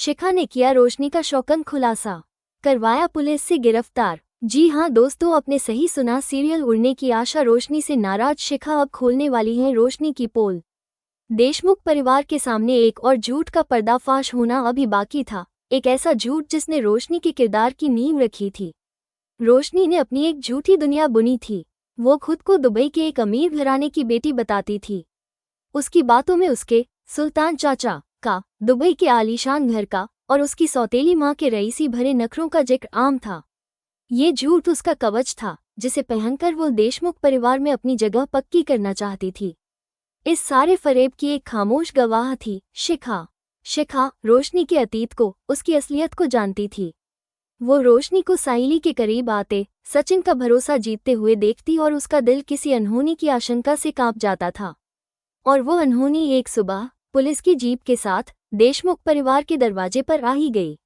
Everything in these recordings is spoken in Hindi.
शिखा ने किया रोशनी का शौकन खुलासा, करवाया पुलिस से गिरफ्तार। जी हां दोस्तों, आपने सही सुना, सीरियल उड़ने की आशा रोशनी से नाराज शिखा अब खोलने वाली है रोशनी की पोल। देशमुख परिवार के सामने एक और झूठ का पर्दाफाश होना अभी बाकी था, एक ऐसा झूठ जिसने रोशनी के किरदार की नींव रखी थी। रोशनी ने अपनी एक झूठी दुनिया बुनी थी। वो खुद को दुबई के एक अमीर घराने की बेटी बताती थी। उसकी बातों में उसके सुल्तान चाचा का, दुबई के आलीशान घर का और उसकी सौतेली माँ के रईसी भरे नखरों का जिक्र आम था। ये झूठ उसका कवच था जिसे पहनकर वो देशमुख परिवार में अपनी जगह पक्की करना चाहती थी। इस सारे फरेब की एक खामोश गवाह थी शिखा। शिखा रोशनी के अतीत को, उसकी असलियत को जानती थी। वो रोशनी को साइली के करीब आते, सचिन का भरोसा जीतते हुए देखती और उसका दिल किसी अनहोनी की आशंका से कांप जाता था। और वो अनहोनी एक सुबह पुलिस की जीप के साथ देशमुख परिवार के दरवाजे पर आ ही गई।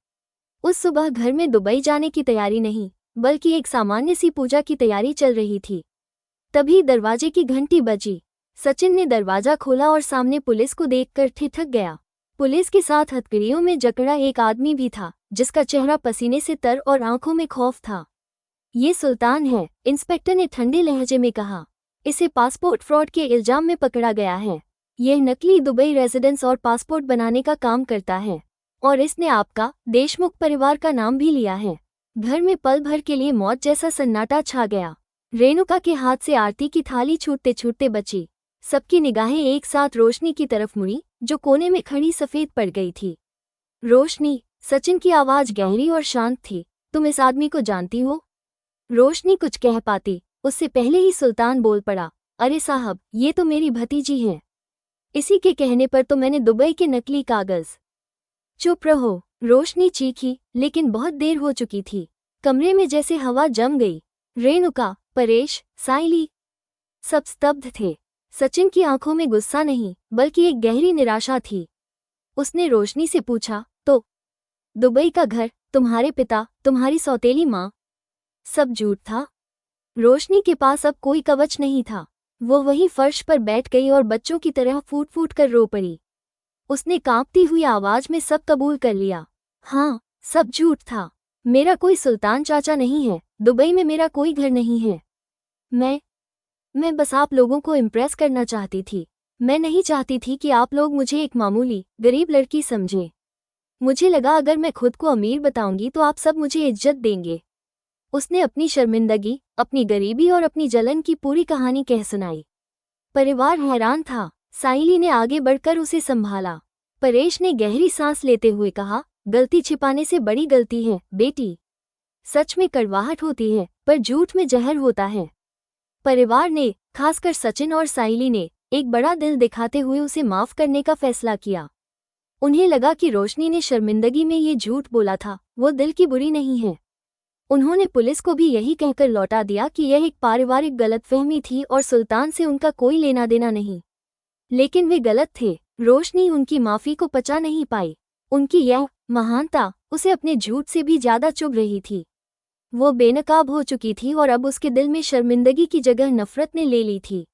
उस सुबह घर में दुबई जाने की तैयारी नहीं, बल्कि एक सामान्य सी पूजा की तैयारी चल रही थी। तभी दरवाजे की घंटी बजी। सचिन ने दरवाजा खोला और सामने पुलिस को देखकर ठिठक गया। पुलिस के साथ हथकड़ियों में जकड़ा एक आदमी भी था, जिसका चेहरा पसीने से तर और आंखों में खौफ था। ये सुल्तान है, इंस्पेक्टर ने ठंडे लहजे में कहा। इसे पासपोर्ट फ्रॉड के इल्जाम में पकड़ा गया है। यह नकली दुबई रेजिडेंस और पासपोर्ट बनाने का काम करता है, और इसने आपका, देशमुख परिवार का नाम भी लिया है। घर में पल भर के लिए मौत जैसा सन्नाटा छा गया। रेणुका के हाथ से आरती की थाली छूटते छूटते बची। सबकी निगाहें एक साथ रोशनी की तरफ मुड़ी, जो कोने में खड़ी सफेद पड़ गई थी। रोशनी, सचिन की आवाज गहरी और शांत थी। तुम इस आदमी को जानती हो? रोशनी कुछ कह पाती, उससे पहले ही सुल्तान बोल पड़ा। अरे साहब, ये तो मेरी भतीजी है। इसी के कहने पर तो मैंने दुबई के नकली कागज। चुप रहो, रोशनी चीखी, लेकिन बहुत देर हो चुकी थी। कमरे में जैसे हवा जम गई। रेणुका, परेश, साइली सब स्तब्ध थे। सचिन की आंखों में गुस्सा नहीं, बल्कि एक गहरी निराशा थी। उसने रोशनी से पूछा, तो दुबई का घर, तुम्हारे पिता, तुम्हारी सौतेली माँ, सब झूठ था? रोशनी के पास अब कोई कवच नहीं था। वो वहीं फर्श पर बैठ गई और बच्चों की तरह फूट फूट कर रो पड़ी। उसने कांपती हुई आवाज में सब कबूल कर लिया। हाँ, सब झूठ था। मेरा कोई सुल्तान चाचा नहीं है, दुबई में मेरा कोई घर नहीं है। मैं बस आप लोगों को इम्प्रेस करना चाहती थी। मैं नहीं चाहती थी कि आप लोग मुझे एक मामूली, गरीब लड़की समझें। मुझे लगा अगर मैं खुद को अमीर बताऊंगी तो आप सब मुझे इज्जत देंगे। उसने अपनी शर्मिंदगी, अपनी गरीबी और अपनी जलन की पूरी कहानी कह सुनाई। परिवार हैरान था। साइली ने आगे बढ़कर उसे संभाला। परेश ने गहरी सांस लेते हुए कहा, गलती छिपाने से बड़ी गलती है बेटी। सच में कड़वाहट होती है, पर झूठ में जहर होता है। परिवार ने, खासकर सचिन और साइली ने, एक बड़ा दिल दिखाते हुए उसे माफ करने का फैसला किया। उन्हें लगा कि रोशनी ने शर्मिंदगी में ये झूठ बोला था, वो दिल की बुरी नहीं है। उन्होंने पुलिस को भी यही कहकर लौटा दिया कि यह एक पारिवारिक गलतफहमी थी और सुल्तान से उनका कोई लेना देना नहीं। लेकिन वे गलत थे। रोशनी उनकी माफी को पचा नहीं पाई। उनकी यह महानता उसे अपने झूठ से भी ज्यादा चुभ रही थी। वो बेनकाब हो चुकी थी और अब उसके दिल में शर्मिंदगी की जगह नफरत ने ले ली थी।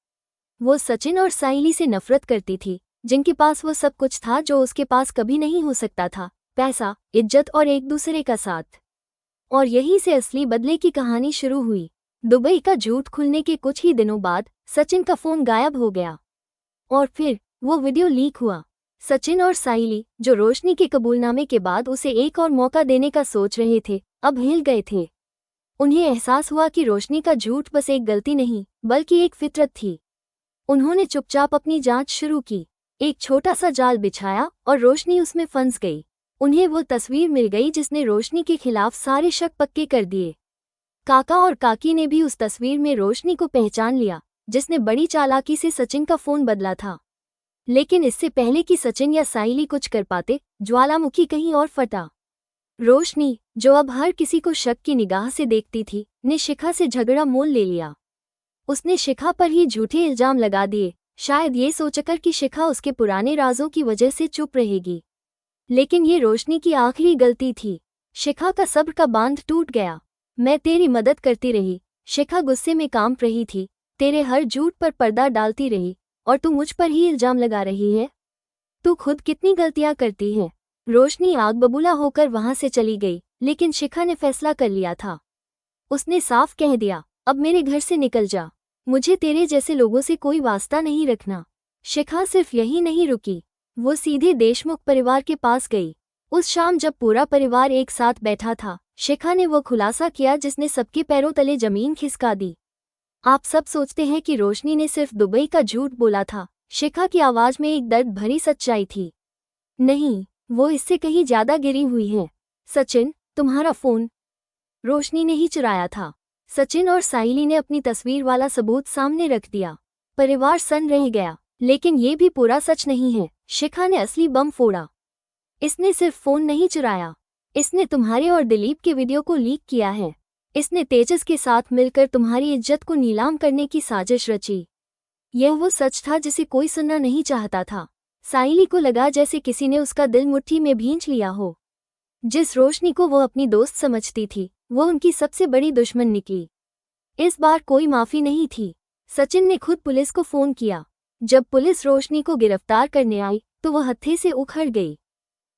वो सचिन और साइली से नफरत करती थी, जिनके पास वो सब कुछ था जो उसके पास कभी नहीं हो सकता था, पैसा, इज्जत और एक दूसरे का साथ। और यहीं से असली बदले की कहानी शुरू हुई। दुबई का झूठ खुलने के कुछ ही दिनों बाद सचिन का फोन गायब हो गया। और फिर वो वीडियो लीक हुआ। सचिन और साइली, जो रोशनी के कबूलनामे के बाद उसे एक और मौका देने का सोच रहे थे, अब हिल गए थे। उन्हें एहसास हुआ कि रोशनी का झूठ बस एक गलती नहीं, बल्कि एक फितरत थी। उन्होंने चुपचाप अपनी जांच शुरू की। एक छोटा सा जाल बिछाया और रोशनी उसमें फंस गई। उन्हें वो तस्वीर मिल गई जिसने रोशनी के खिलाफ सारे शक पक्के कर दिए। काका और काकी ने भी उस तस्वीर में रोशनी को पहचान लिया, जिसने बड़ी चालाकी से सचिन का फोन बदला था। लेकिन इससे पहले कि सचिन या साइली कुछ कर पाते, ज्वालामुखी कहीं और फटा। रोशनी, जो अब हर किसी को शक की निगाह से देखती थी, ने शिखा से झगड़ा मोल ले लिया। उसने शिखा पर ही झूठे इल्जाम लगा दिए, शायद ये सोचकर कि शिखा उसके पुराने राजों की वजह से चुप रहेगी। लेकिन ये रोशनी की आखिरी गलती थी। शिखा का सब्र का बांध टूट गया। मैं तेरी मदद करती रही, शिखा गुस्से में कांप रही थी। तेरे हर झूठ पर पर्दा डालती रही, और तू मुझ पर ही इल्जाम लगा रही है। तू खुद कितनी गलतियां करती है। रोशनी आग बबूला होकर वहां से चली गई, लेकिन शिखा ने फैसला कर लिया था। उसने साफ कह दिया, अब मेरे घर से निकल जा, मुझे तेरे जैसे लोगों से कोई वास्ता नहीं रखना। शिखा सिर्फ यही नहीं रुकी, वो सीधे देशमुख परिवार के पास गई। उस शाम जब पूरा परिवार एक साथ बैठा था, शिखा ने वो खुलासा किया जिसने सबके पैरों तले जमीन खिसका दी। आप सब सोचते हैं कि रोशनी ने सिर्फ दुबई का झूठ बोला था। शिखा की आवाज में एक दर्द भरी सच्चाई थी। नहीं, वो इससे कहीं ज्यादा गिरी हुई है। सचिन, तुम्हारा फोन रोशनी ने ही चुराया था। सचिन और साहिली ने अपनी तस्वीर वाला सबूत सामने रख दिया। परिवार सन्न रह गया, लेकिन ये भी पूरा सच नहीं है। शिखा ने असली बम फोड़ा। इसने सिर्फ फोन नहीं चुराया, इसने तुम्हारे और दिलीप के वीडियो को लीक किया है। इसने तेजस के साथ मिलकर तुम्हारी इज्जत को नीलाम करने की साजिश रची। यह वो सच था जिसे कोई सुनना नहीं चाहता था। साहिली को लगा जैसे किसी ने उसका दिल मुट्ठी में भींच लिया हो। जिस रोशनी को वो अपनी दोस्त समझती थी, वो उनकी सबसे बड़ी दुश्मन निकली। इस बार कोई माफी नहीं थी। सचिन ने खुद पुलिस को फोन किया। जब पुलिस रोशनी को गिरफ्तार करने आई तो वो हत्थे से उखड़ गई।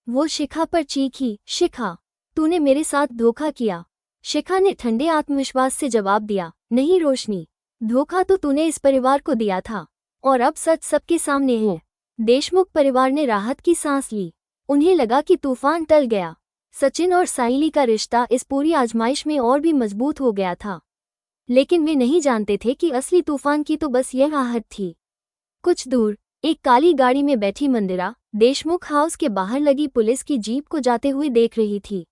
वो शिखा पर चीखी, शिखा, तूने मेरे साथ धोखा किया। शिखा ने ठंडे आत्मविश्वास से जवाब दिया, नहीं रोशनी, धोखा तो तूने इस परिवार को दिया था, और अब सच सबके सामने है। देशमुख परिवार ने राहत की सांस ली। उन्हें लगा कि तूफान टल गया। सचिन और साहिली का रिश्ता इस पूरी आजमाइश में और भी मजबूत हो गया था। लेकिन वे नहीं जानते थे कि असली तूफान की तो बस यह आहट थी। कुछ दूर एक काली गाड़ी में बैठी मंदिरा देशमुख हाउस के बाहर लगी पुलिस की जीप को जाते हुए देख रही थी।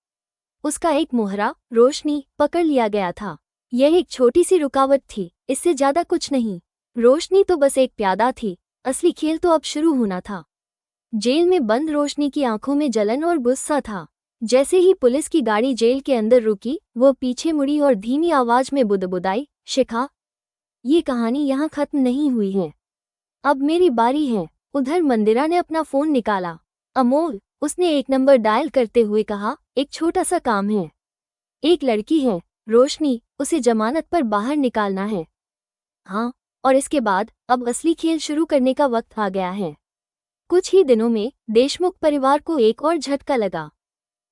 उसका एक मोहरा, रोशनी, पकड़ लिया गया था। यह एक छोटी सी रुकावट थी, इससे ज्यादा कुछ नहीं। रोशनी तो बस एक प्यादा थी, असली खेल तो अब शुरू होना था। जेल में बंद रोशनी की आंखों में जलन और गुस्सा था। जैसे ही पुलिस की गाड़ी जेल के अंदर रुकी, वो पीछे मुड़ी और धीमी आवाज में बुदबुदाई, शिखा, ये कहानी यहाँ खत्म नहीं हुई है, अब मेरी बारी है। उधर मंदिरा ने अपना फोन निकाला। अमोल, उसने एक नंबर डायल करते हुए कहा, एक छोटा सा काम है। एक लड़की है, रोशनी, उसे जमानत पर बाहर निकालना है। हाँ, और इसके बाद अब असली खेल शुरू करने का वक्त आ गया है। कुछ ही दिनों में देशमुख परिवार को एक और झटका लगा।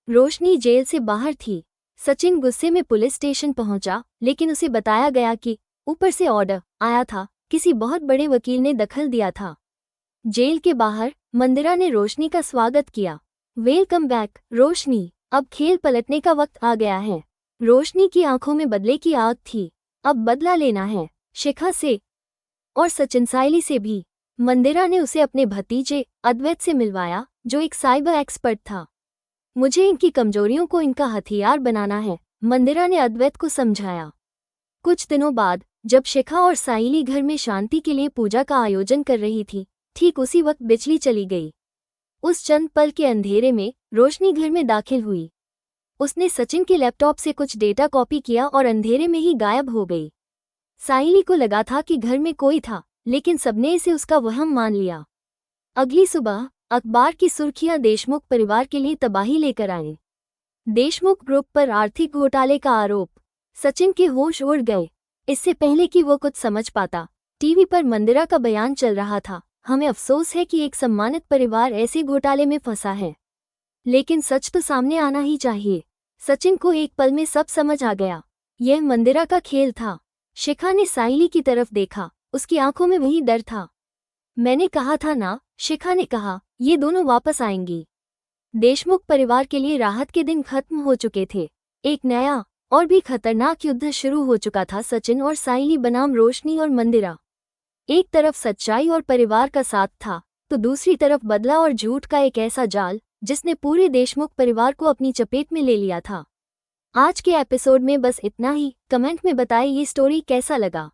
रोशनी जेल से बाहर थी। सचिन गुस्से में पुलिस स्टेशन पहुंचा, लेकिन उसे बताया गया कि ऊपर से ऑर्डर आया था, किसी बहुत बड़े वकील ने दखल दिया था। जेल के बाहर मंदिरा ने रोशनी का स्वागत किया। वेलकम बैक रोशनी, अब खेल पलटने का वक्त आ गया है। रोशनी की आंखों में बदले की आग थी। अब बदला लेना है, शिखा से और सचिन साइली से भी। मंदिरा ने उसे अपने भतीजे अद्वैत से मिलवाया, जो एक साइबर एक्सपर्ट था। मुझे इनकी कमजोरियों को इनका हथियार बनाना है, मंदिरा ने अद्वैत को समझाया। कुछ दिनों बाद जब शिखा और साहिली घर में शांति के लिए पूजा का आयोजन कर रही थी, ठीक उसी वक्त बिजली चली गई। उस चंद पल के अंधेरे में रोशनी घर में दाखिल हुई। उसने सचिन के लैपटॉप से कुछ डेटा कॉपी किया और अंधेरे में ही गायब हो गई। साहिली को लगा था कि घर में कोई था, लेकिन सबने इसे उसका वहम मान लिया। अगली सुबह अखबार की सुर्खियां देशमुख परिवार के लिए तबाही लेकर आईं। देशमुख ग्रुप पर आर्थिक घोटाले का आरोप। सचिन के होश उड़ गए। इससे पहले कि वो कुछ समझ पाता, टीवी पर मंदिरा का बयान चल रहा था, हमें अफसोस है कि एक सम्मानित परिवार ऐसे घोटाले में फंसा है। लेकिन सच तो सामने आना ही चाहिए। सचिन को एक पल में सब समझ आ गया। यह मंदिरा का खेल था। शिखा ने साहिली की तरफ देखा, उसकी आंखों में वही डर था। मैंने कहा था ना, शिखा ने कहा, ये दोनों वापस आएंगी। देशमुख परिवार के लिए राहत के दिन खत्म हो चुके थे। एक नया और भी खतरनाक युद्ध शुरू हो चुका था। सचिन और साहिली बनाम रोशनी और मंदिरा। एक तरफ सच्चाई और परिवार का साथ था, तो दूसरी तरफ बदला और झूठ का एक ऐसा जाल जिसने पूरे देशमुख परिवार को अपनी चपेट में ले लिया था। आज के एपिसोड में बस इतना ही। कमेंट में बताएं ये स्टोरी कैसा लगा।